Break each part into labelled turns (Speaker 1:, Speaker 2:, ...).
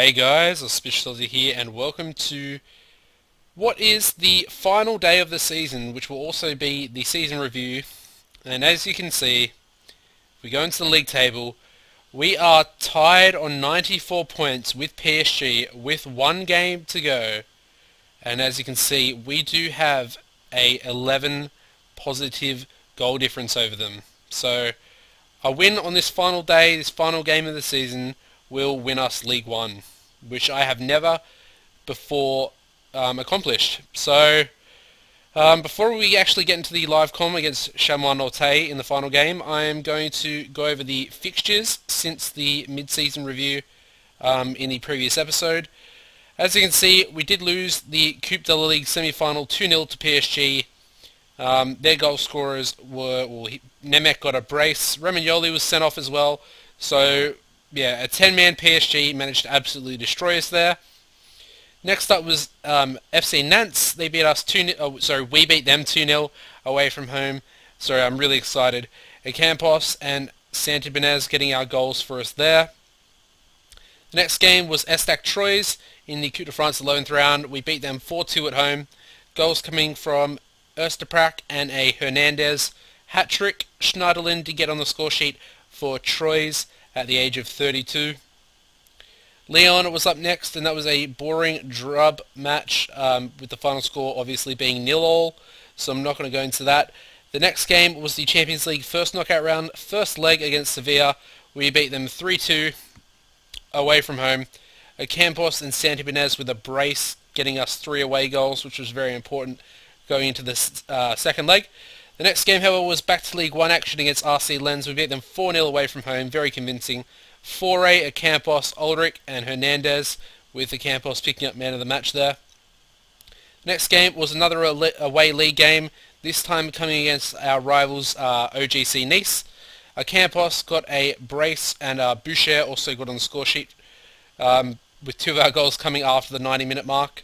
Speaker 1: Hey guys, Auspiciously here and welcome to what is the final day of the season, which will also be the season review. And as you can see, if we go into the league table, we are tied on 94 points with PSG with one game to go. And as you can see, we do have a 11 positive goal difference over them. So a win on this final day, this final game of the season, will win us League One, which I have never before accomplished. So before we actually get into the live comm against Chamois Norte in the final game, I am going to go over the fixtures since the mid-season review in the previous episode. As you can see, we did lose the Coupe de la Ligue semi-final 2-0 to PSG. Their goal scorers were, Nemec got a brace, Romagnoli was sent off as well, so yeah, a 10-man PSG managed to absolutely destroy us there. Next up was FC Nantes. They beat us we beat them 2-0 away from home. So I'm really excited. Campos and Saint-Germain getting our goals for us there. The next game was Estac Troyes in the Coupe de France 11th round. We beat them 4-2 at home. Goals coming from Ersteprak and a Hernandez hat-trick. Schneiderlin did get on the score sheet for Troyes at the age of 32. Lyon was up next, and that was a boring drub match, with the final score obviously being 0-0, so I'm not going to go into that. The next game was the Champions League first knockout round, first leg against Sevilla. We beat them 3-2 away from home. Campos and Saint-Germain with a brace, getting us 3 away goals, which was very important going into this second leg. The next game, however, was back to League One action against RC Lens. We beat them 4-0 away from home, very convincing. Foray, Campos, Ulrich, and Hernandez, with Campos picking up man of the match there. Next game was another away league game, this time coming against our rivals OGC Nice. Campos got a brace, and Boucher also got on the score sheet, with 2 of our goals coming after the 90-minute mark.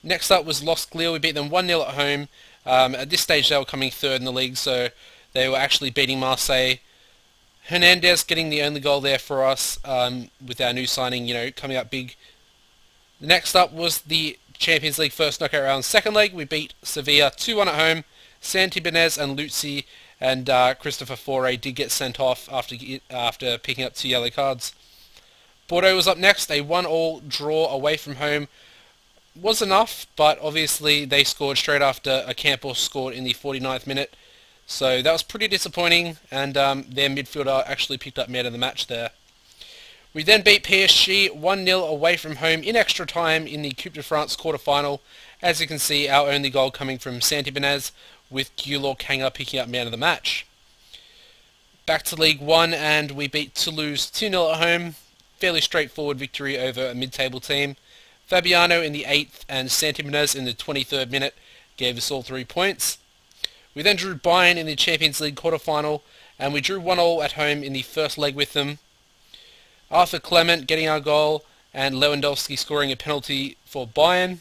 Speaker 1: Next up was Los Clear. We beat them 1-0 at home. At this stage they were coming third in the league, so they were actually beating Marseille. Hernandez getting the only goal there for us, with our new signing, coming up big. Next up was the Champions League first knockout round second leg. We beat Sevilla 2-1 at home. Santibonez and Luzzi and Christopher Foray did get sent off after picking up 2 yellow cards. Bordeaux was up next. A 1-1 draw away from home was enough, but obviously they scored straight after Campos scored in the 49th minute. So that was pretty disappointing, and their midfielder actually picked up man of the match there. We then beat PSG 1-0 away from home in extra time in the Coupe de France quarter-final. As you can see, our only goal coming from Saint-Germain, with Guilor Kanga picking up man of the match. Back to League One, and we beat Toulouse 2-0 at home. Fairly straightforward victory over a mid-table team. Fabiano in the 8th and Saint-Germain in the 23rd minute gave us all 3 points. We then drew Bayern in the Champions League quarter-final, and we drew 1-1 at home in the first leg with them. Arthur Clement getting our goal, and Lewandowski scoring a penalty for Bayern.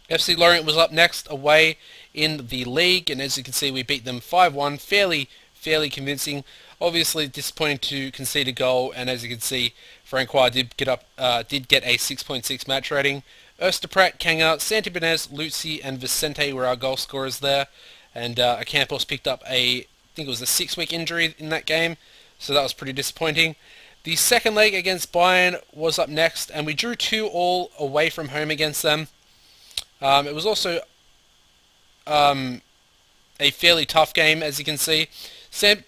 Speaker 1: FC Lorient was up next away in the league, and as you can see we beat them 5-1, fairly convincing. Obviously disappointing to concede a goal, and as you can see, Francois did get a 6.6 match rating. Ersteprak, Kanga, Santibonez, Luzzi, and Vicente were our goal scorers there, and Campos picked up I think it was a 6-week injury in that game, so that was pretty disappointing. The second leg against Bayern was up next, and we drew 2-2 away from home against them. It was also a fairly tough game, as you can see. Saint-Germain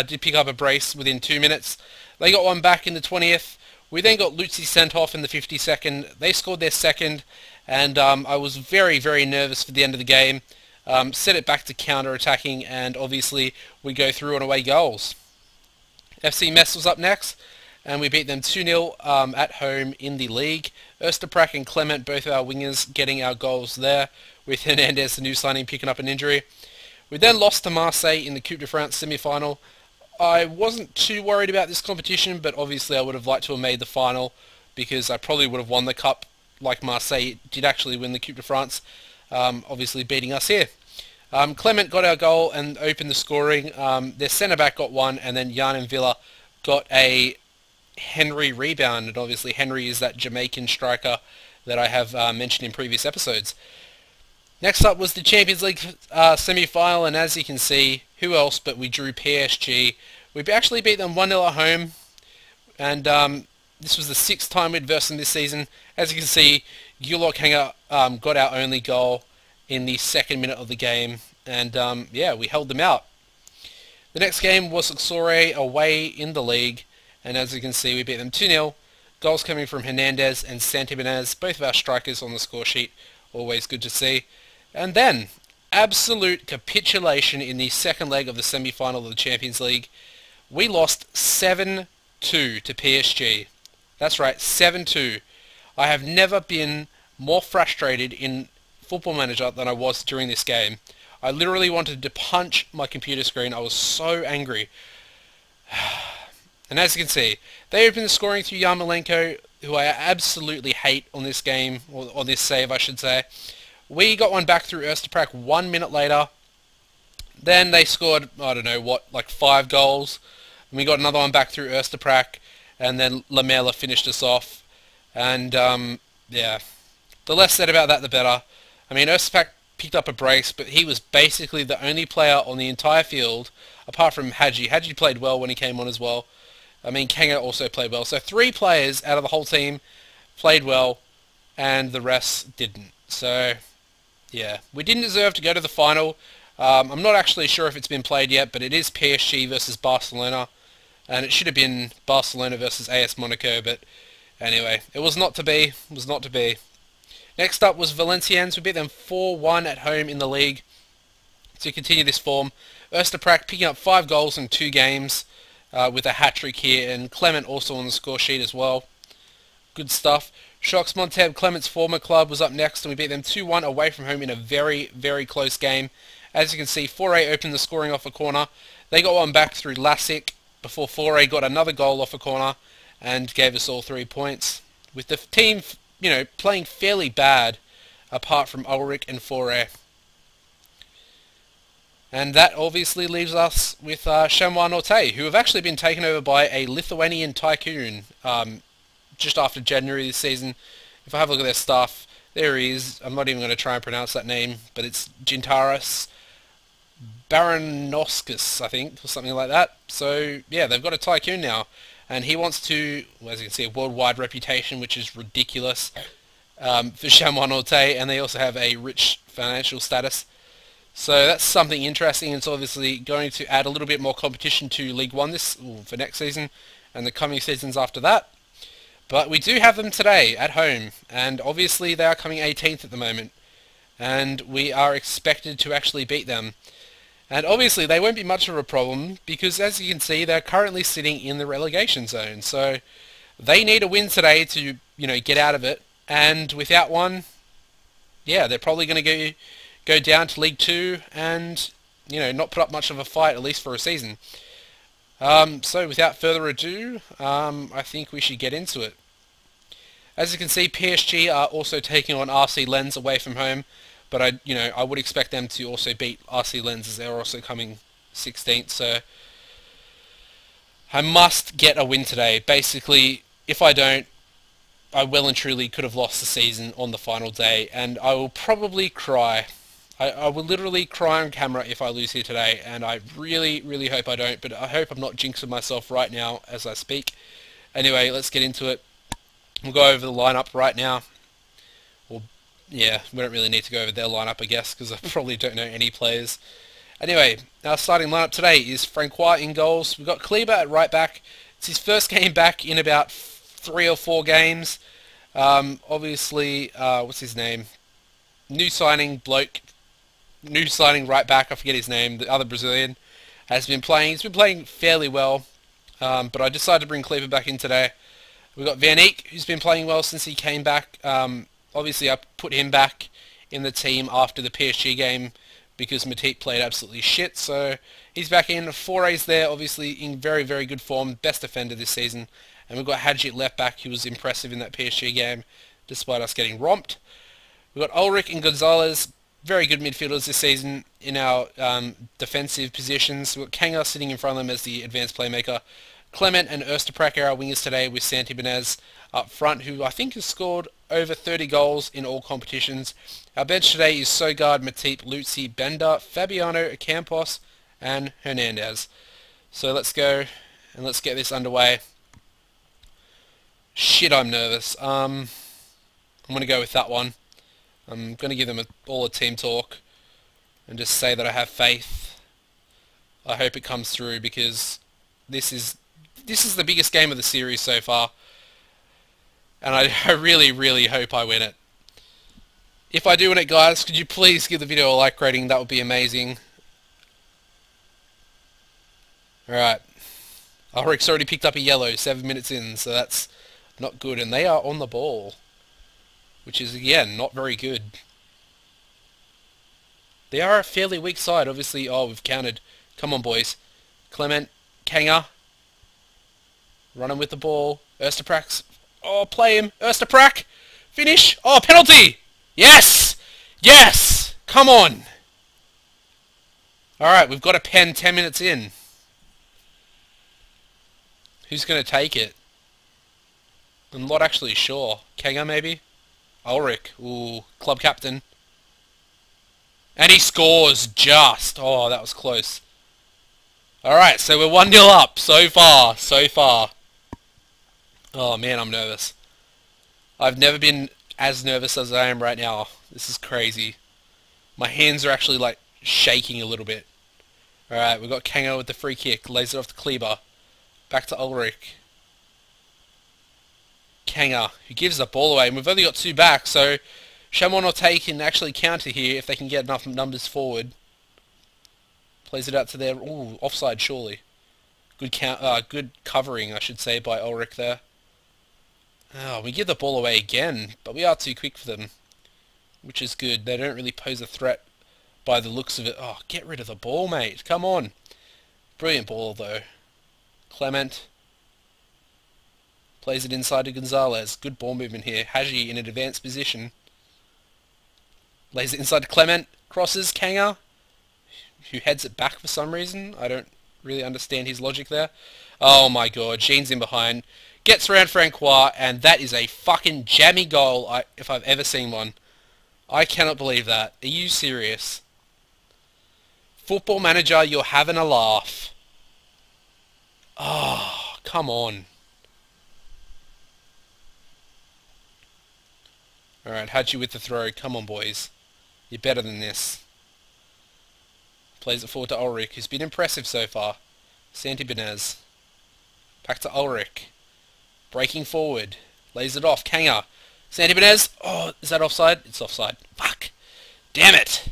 Speaker 1: did pick up a brace within 2 minutes. They got one back in the 20th. We then got Luzzi sent off in the 52nd. They scored their second, and I was very, very nervous for the end of the game. Set it back to counter-attacking, and obviously we go through on away goals. FC Metz was up next, and we beat them 2-0 at home in the league. Ersteprak and Clement, both our wingers, getting our goals there, with Hernandez, the new signing, picking up an injury. We then lost to Marseille in the Coupe de France semi-final. I wasn't too worried about this competition, but obviously I would have liked to have made the final, because I probably would have won the cup, like Marseille did actually win the Coupe de France, obviously beating us here. Clement got our goal and opened the scoring. Their centre-back got one, and then Jan and Villa got a Henry rebound, and obviously Henry is that Jamaican striker that I have mentioned in previous episodes. Next up was the Champions League semi-final, and as you can see, who else but we drew PSG. We actually beat them 1-0 at home, and this was the 6th time we'd versed them this season. As you can see, Gulok Hanger got our only goal in the 2nd minute of the game, and yeah, we held them out. The next game was Luxore away in the league, and as you can see, we beat them 2-0. Goals coming from Hernandez and Saint-Germain, both of our strikers on the score sheet. Always good to see. And then, absolute capitulation in the 2nd leg of the semi-final of the Champions League. We lost 7-2 to PSG. That's right, 7-2. I have never been more frustrated in Football Manager than I was during this game. I literally wanted to punch my computer screen. I was so angry. And as you can see, they opened the scoring through Yarmolenko, who I absolutely hate on this game, or on this save I should say. We got one back through Öztürk 1 minute later. Then they scored, I don't know what, like 5 goals. And we got another one back through Öztürk, and then Lamela finished us off. And yeah, the less said about that the better. I mean, Öztürk picked up a brace, but he was basically the only player on the entire field, apart from Hadji. Hadji played well when he came on as well. I mean, Kanga also played well. So 3 players out of the whole team played well, and the rest didn't. So, yeah, we didn't deserve to go to the final. I'm not actually sure if it's been played yet, but it is PSG versus Barcelona, and it should have been Barcelona versus AS Monaco, but anyway, it was not to be. It was not to be. Next up was Valenciennes. We beat them 4-1 at home in the league to continue this form. Öztürk picking up 5 goals in 2 games. With a hat-trick here, and Clement also on the score sheet as well. Good stuff. Shox Monteb, Clement's former club, was up next, and we beat them 2-1 away from home in a very, very close game. As you can see, Foray opened the scoring off a corner. They got one back through Lasic before Foray got another goal off a corner and gave us all 3 points. With the team, you know, playing fairly bad, apart from Ulrich and Foray. And that obviously leaves us with Chamois Norte, who have actually been taken over by a Lithuanian tycoon just after January this season. If I have a look at their stuff, there he is. I'm not even going to try and pronounce that name, but it's Gintaras Baronoskus, I think, or something like that. So, yeah, they've got a tycoon now, and he wants to, well, as you can see, a worldwide reputation, which is ridiculous for Chamois Norte, and they also have a rich financial status. So that's something interesting. It's obviously going to add a little bit more competition to League One for next season and the coming seasons after that. But we do have them today at home, and obviously they are coming 18th at the moment, and we are expected to actually beat them. And obviously they won't be much of a problem because, as you can see, they're currently sitting in the relegation zone. So they need a win today to, you know, get out of it. And without one, yeah, they're probably going to go down to League 2 and, you know, not put up much of a fight, at least for a season. So without further ado, I think we should get into it. As you can see, PSG are also taking on RC Lens away from home, but I would expect them to also beat RC Lens as they're also coming 16th. So I must get a win today. Basically, if I don't, I well and truly could have lost the season on the final day, and I will probably cry. I will literally cry on camera if I lose here today, and I really, really hope I don't, but I hope I'm not jinxing myself right now as I speak. Anyway, let's get into it. We'll go over the lineup right now. Well, yeah, we don't really need to go over their lineup, I guess, because I probably don't know any players. Anyway, our starting lineup today is Francois in goals. We've got Kleber at right back. It's his first game back in about 3 or 4 games. Obviously, what's his name? New signing right back, I forget his name, the other Brazilian, has been playing. He's been playing fairly well, but I decided to bring Kleber back in today. We've got Van Eyck, who's been playing well since he came back. Obviously, I put him back in the team after the PSG game because Matip played absolutely shit, so he's back in. Foray's there, obviously in very, very good form, best defender this season. And we've got Hadji at left back, who was impressive in that PSG game, despite us getting romped. We've got Ulrich and Gonzalez, very good midfielders this season in our defensive positions. We've got Kanga sitting in front of them as the advanced playmaker. Clement and Erstaprak are our wingers today, with Saint-Germain up front, who I think has scored over 30 goals in all competitions. Our bench today is Sogard, Matip, Luzzi, Bender, Fabiano, Campos, and Hernandez. So let's go and let's get this underway. Shit, I'm nervous. I'm going to go with that one. I'm going to give them all a team talk and just say that I have faith. I hope it comes through, because this is the biggest game of the series so far, and I really, really hope I win it. If I do win it, guys, could you please give the video a like rating? That would be amazing. Alright. Ulrich's already picked up a yellow 7 minutes in, so that's not good, and they are on the ball, which is, again, not very good. They are a fairly weak side, obviously. Oh, we've counted. Come on, boys. Clement, Kanga, running with the ball. Erstaprak's. Oh, play him. Erstaprak, finish. Oh, penalty. Yes! Yes! Come on. Alright, we've got a pen 10 minutes in. Who's going to take it? I'm not actually sure. Kanga, maybe? Ulrich. Ooh, club captain. And he scores just. Oh, that was close. Alright, so we're 1-0 up so far. So far. Oh, man, I'm nervous. I've never been as nervous as I am right now. This is crazy. My hands are actually, like, shaking a little bit. Alright, we've got Kanga with the free kick. Lays it off to Kleber. Back to Ulrich. Kanga, who gives the ball away. And we've only got 2 back, so Chamonix or Tay can actually counter here if they can get enough numbers forward. Plays it out to their... Ooh, offside, surely. Good covering, I should say, by Ulrich there. Oh, we give the ball away again, but we are too quick for them, which is good. They don't really pose a threat by the looks of it. Oh, get rid of the ball, mate. Come on. Brilliant ball, though. Clement plays it inside to Gonzalez. Good ball movement here. Haji in an advanced position. Lays it inside to Clement. Crosses Kanga, who heads it back for some reason. I don't really understand his logic there. Oh my god, Jean's in behind. Gets around Francois, and that is a fucking jammy goal if I've ever seen one. I cannot believe that. Are you serious? Football Manager, you're having a laugh. Oh, come on. Alright, Haji with the throw. Come on, boys. You're better than this. Plays it forward to Ulrich, who's been impressive so far. Saint-Germain. Back to Ulrich. Breaking forward. Lays it off. Kanga. Saint-Germain. Oh, is that offside? It's offside. Fuck. Damn it.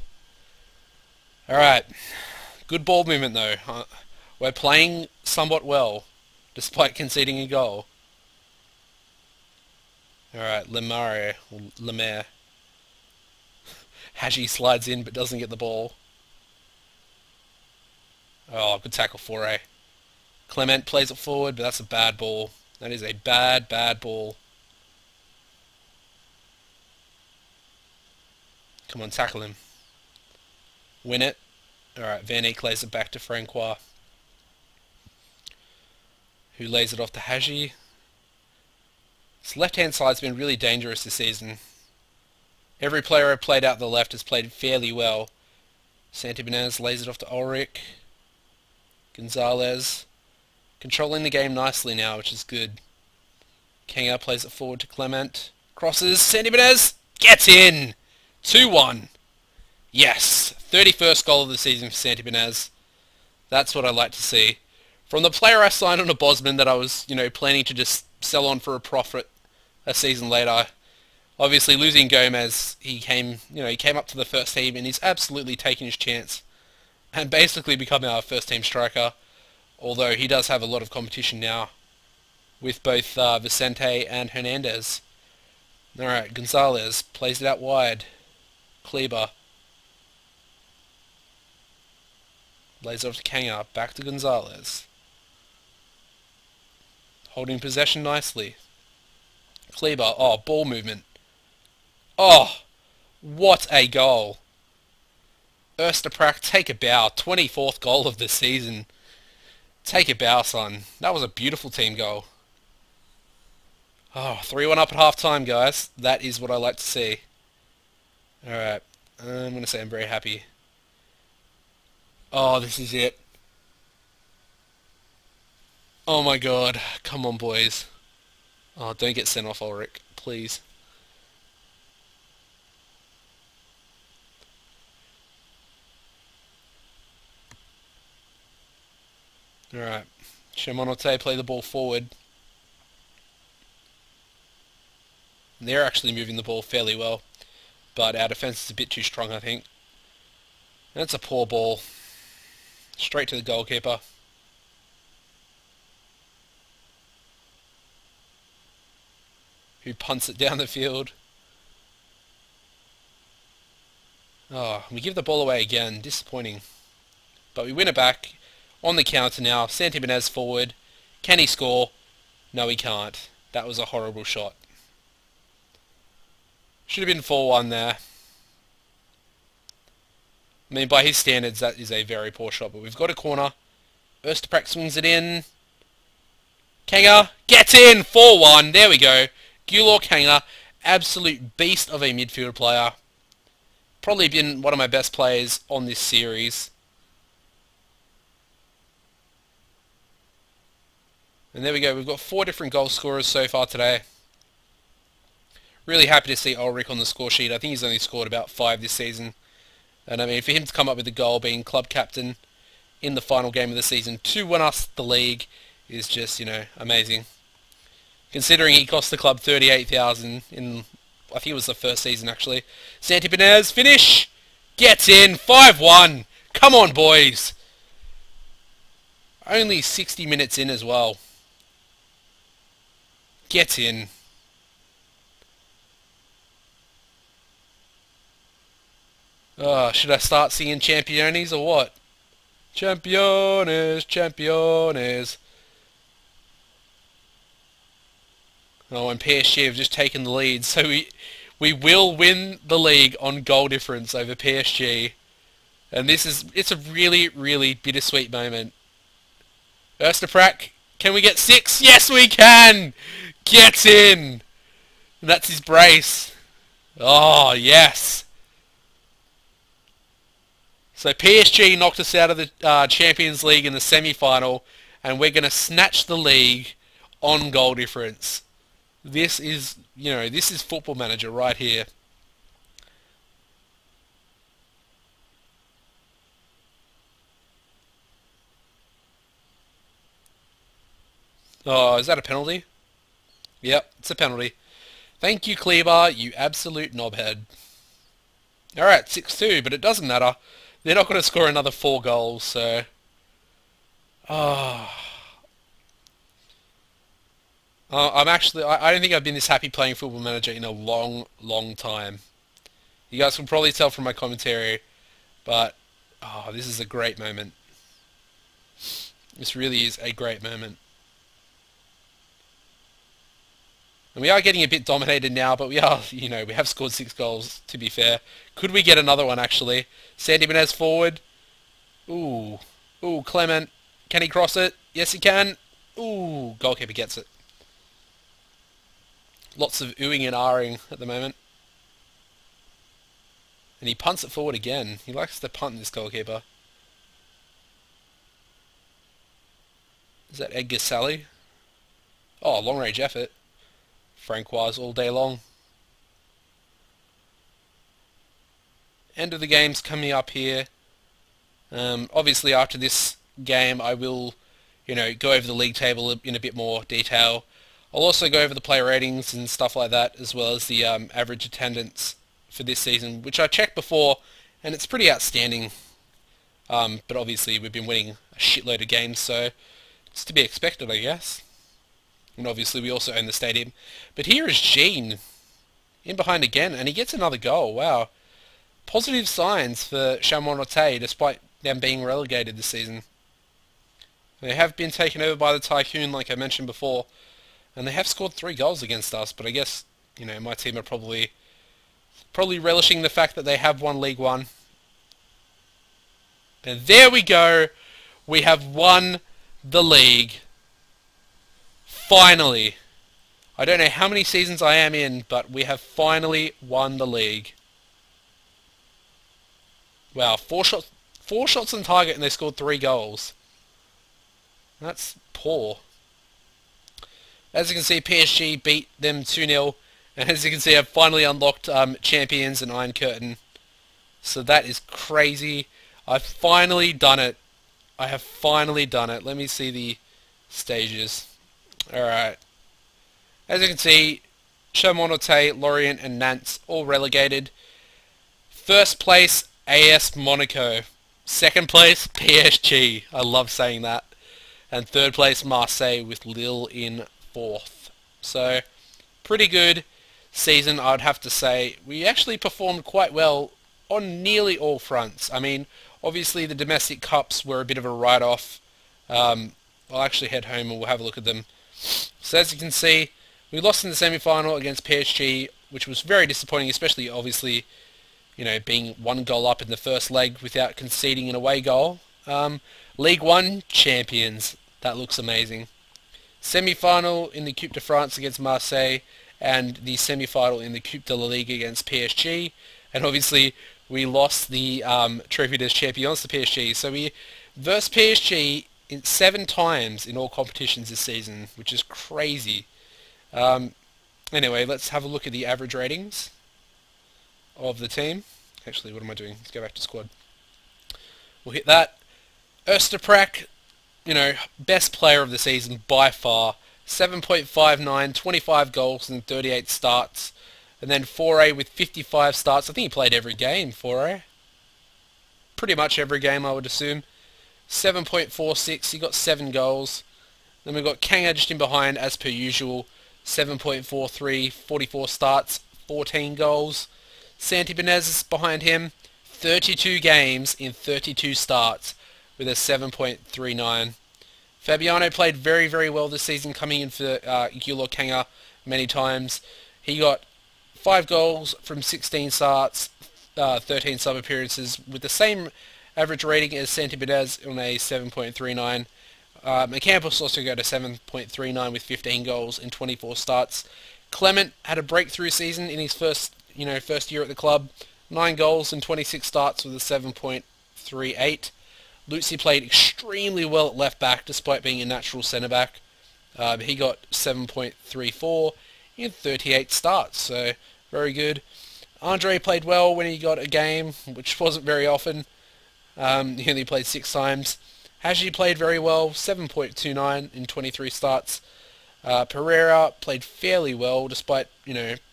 Speaker 1: Alright. Good ball movement, though. We're playing somewhat well, despite conceding a goal. Alright, Lemaire. Haji slides in but doesn't get the ball. Oh, good tackle for A. Clement plays it forward, but that's a bad ball. That is a bad, bad ball. Come on, tackle him. Win it. Alright, Van Eyck lays it back to Francois, who lays it off to Haji. This left-hand side's been really dangerous this season. Every player I've played out the left has played fairly well. Saint-Germain lays it off to Ulrich. Gonzalez. Controlling the game nicely now, which is good. Kanga plays it forward to Clement. Crosses. Saint-Germain gets in! 2-1. Yes. 31st goal of the season for Saint-Germain. That's what I like to see. From the player I signed on a Bosman that I was, planning to just sell on for a profit a season later. Obviously losing Gomez, he came up to the first team and he's absolutely taken his chance and basically become our first team striker. Although he does have a lot of competition now with both Vicente and Hernandez. Alright, Gonzalez plays it out wide. Kleber lays it off to Kanga, back to Gonzalez. Holding possession nicely. Kleber, oh, ball movement. Oh, what a goal. Erstaprak, take a bow. 24th goal of the season. Take a bow, son. That was a beautiful team goal. Oh, 3-1 up at half-time, guys. That is what I like to see. Alright. I'm going to say I'm very happy. Oh, this is it. Oh my god. Come on, boys. Oh, don't get sent off, Ulrich. Please. Alright. Chamonix play the ball forward. They're actually moving the ball fairly well. But our defence is a bit too strong, I think. That's a poor ball. Straight to the goalkeeper. Who punts it down the field. Oh, we give the ball away again. Disappointing. But we win it back. On the counter now. Saint-Germain forward. Can he score? No, he can't. That was a horrible shot. Should have been 4-1 there. I mean, by his standards, that is a very poor shot. But we've got a corner. Österprak swings it in. Kanger gets in! 4-1. There we go. Gulor Kanger. Absolute beast of a midfield player. Probably been one of my best players on this series. And there we go. We've got 4 different goal scorers so far today. Really happy to see Ulrich on the score sheet. I think he's only scored about 5 this season. And I mean, for him to come up with a goal, being club captain in the final game of the season to win us the league, is just, you know, amazing. Considering he cost the club 38,000 in, I think it was the first season actually. Saint-Germain finish! Gets in! 5-1! Come on, boys! Only 60 minutes in as well. Gets in. Oh, should I start singing Championes or what? Championes, Championes. Oh, and PSG have just taken the lead, so we will win the league on goal difference over PSG. And it's a really, really bittersweet moment. Österprak, can we get 6? Yes, we can! Gets in! And that's his brace. Oh, yes! So PSG knocked us out of the Champions League in the semi-final, and we're going to snatch the league on goal difference. This is, you know, this is Football Manager right here. Oh, is that a penalty? Yep, it's a penalty. Thank you, Kleber, you absolute knobhead. Alright, 6-2, but it doesn't matter. They're not going to score another 4 goals, so... Oh. I don't think I've been this happy playing Football Manager in a long, long time. You guys can probably tell from my commentary, but... Oh, this is a great moment. This really is a great moment. And we are getting a bit dominated now, but we are, you know, we have scored 6 goals, to be fair. Could we get another one, actually? Saint-Germain forward. Ooh. Ooh, Clement. Can he cross it? Yes, he can. Ooh, goalkeeper gets it. Lots of oohing and ahhing at the moment. And he punts it forward again. He likes to punt, this goalkeeper. Is that Edgar Sally? Oh, long-range effort. Francois all day long. End of the game's coming up here. Obviously after this game I will, you know, go over the league table in a bit more detail. I'll also go over the player ratings and stuff like that, as well as the average attendance for this season, which I checked before, and it's pretty outstanding. But obviously we've been winning a shitload of games, so it's to be expected, I guess. And obviously we also own the stadium. But here is Jean in behind again, and he gets another goal. Wow. Positive signs for Chamonix, despite them being relegated this season. They have been taken over by the Tycoon, like I mentioned before, and they have scored 3 goals against us, but I guess, you know, my team are probably relishing the fact that they have won League One. And there we go. We have won the league. Finally. I don't know how many seasons I am in, but we have finally won the league. Wow, four shots on target and they scored 3 goals. That's poor. As you can see, PSG beat them 2-0. And as you can see, I've finally unlocked Champions and Iron Curtain. So that is crazy. I've finally done it. I have finally done it. Let me see the stages. Alright. As you can see, Chamonix, Lorient and Nantes all relegated. First place, AS Monaco. Second place, PSG. I love saying that. And third place, Marseille, with Lille in fourth. So, pretty good season, I'd have to say. We actually performed quite well on nearly all fronts. I mean, obviously the domestic cups were a bit of a write-off. I'll actually head home and we'll have a look at them. So as you can see, we lost in the semi-final against PSG, which was very disappointing, especially obviously, you know, being 1 goal up in the first leg without conceding an away goal. League 1 champions. That looks amazing. Semi-final in the Coupe de France against Marseille, and the semi-final in the Coupe de la Ligue against PSG. And obviously, we lost the Trophy des Champions to PSG. So we versed PSG 7 times in all competitions this season, which is crazy. Anyway, let's have a look at the average ratings of the team. Actually, what am I doing? Let's go back to squad. We'll hit that. Österprak, you know, best player of the season by far. 7.59, 25 goals and 38 starts. And then Foray with 55 starts. I think he played every game, Foray. Pretty much every game, I would assume. 7.46, he got 7 goals. Then we've got Kanga just in behind, as per usual. 7.43, 44 starts, 14 goals. Saint-Germain is behind him. 32 games in 32 starts with a 7.39. Fabiano played very, very well this season, coming in for Gulo Kanga many times. He got 5 goals from 16 starts, 13 sub-appearances, with the same average rating as Saint-Germain on a 7.39. Campos also got a 7.39 with 15 goals in 24 starts. Clement had a breakthrough season in his first year at the club. 9 goals in 26 starts with a 7.38. Lutzi played extremely well at left back despite being a natural centre back. He got 7.34 in 38 starts, so very good. Andre played well when he got a game, which wasn't very often. He only played 6 times. Haji played very well, 7.29 in 23 starts. Pereira played fairly well despite,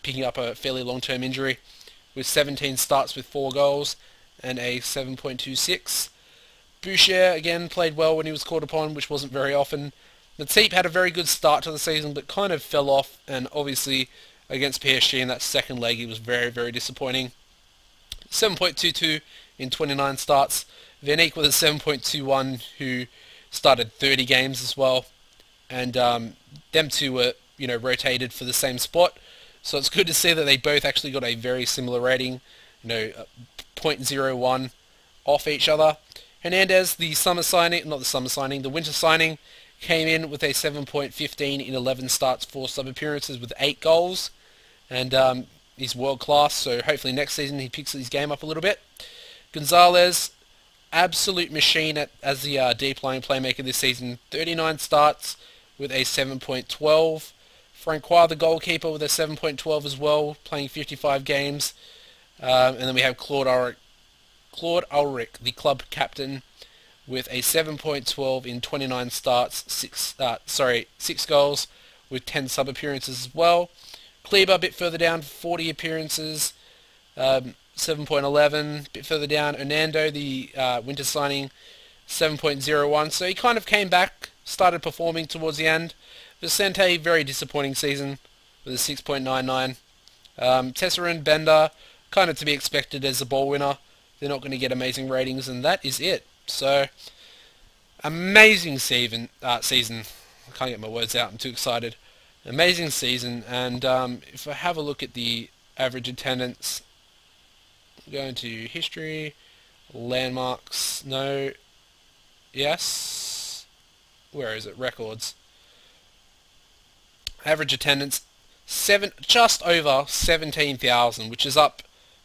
Speaker 1: picking up a fairly long-term injury, with 17 starts with 4 goals and a 7.26. Boucher again played well when he was called upon, which wasn't very often. Matip had a very good start to the season, but kind of fell off, and obviously against PSG in that second leg he was very, very disappointing. 7.22 in 29 starts. Van Eyck with a 7.21, who started 30 games as well, and them two were rotated for the same spot, so it's good to see that they both actually got a very similar rating, 0.01 off each other. Hernandez, the winter signing, came in with a 7.15 in 11 starts, 4 sub-appearances with 8 goals, and he's world class, so hopefully next season he picks his game up a little bit. Gonzalez, absolute machine as the deep-lying playmaker this season, 39 starts with a 7.12. Francois, the goalkeeper, with a 7.12 as well, playing 55 games. And then we have Claude Ulrich, the club captain, with a 7.12 in 29 starts, 6 goals with 10 sub-appearances as well. Kleber a bit further down, 40 appearances, 7.11. A bit further down, Hernando, the winter signing, 7.01. So he kind of came back, started performing towards the end. Vicente, very disappointing season with a 6.99. Tesserin, Bender, kind of to be expected as a ball winner. They're not going to get amazing ratings, and that is it. So, amazing season. I can't get my words out, I'm too excited. Amazing season, and if I have a look at the average attendance, go into history, landmarks, no, yes, where is it? Records. Average attendance, just over 17,000, which is up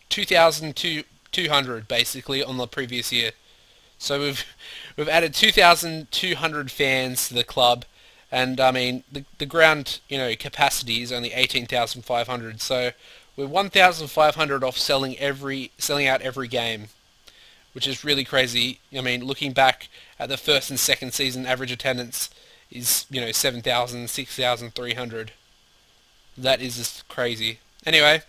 Speaker 1: 2,200 basically on the previous year. So we've added 2,200 fans to the club, and I mean the ground capacity is only 18,500. So we're 1,500 off selling out every game, which is really crazy. I mean, looking back at the first and second season, average attendance is 7,000, 6,300. That is just crazy. Anyway,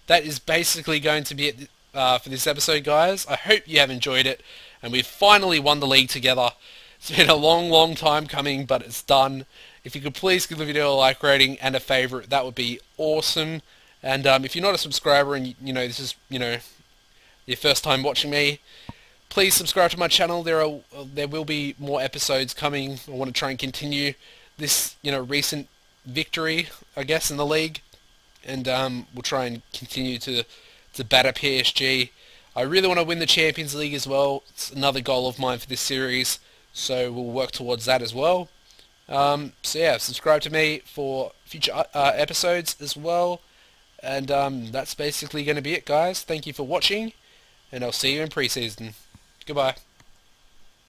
Speaker 1: that is basically going to be it for this episode, guys. I hope you have enjoyed it, and we've finally won the league together. It's been a long time coming, but it's done. If you could please give the video a like rating and a favourite, that would be awesome. And if you're not a subscriber and this is your first time watching me, please subscribe to my channel. There will be more episodes coming. I want to try and continue this recent victory, I guess, in the league, and we'll try and continue to batter PSG. I really want to win the Champions League as well. It's another goal of mine for this series, so we'll work towards that as well. So yeah, subscribe to me for future episodes as well, and that's basically going to be it, guys. Thank you for watching, and I'll see you in pre-season. Goodbye.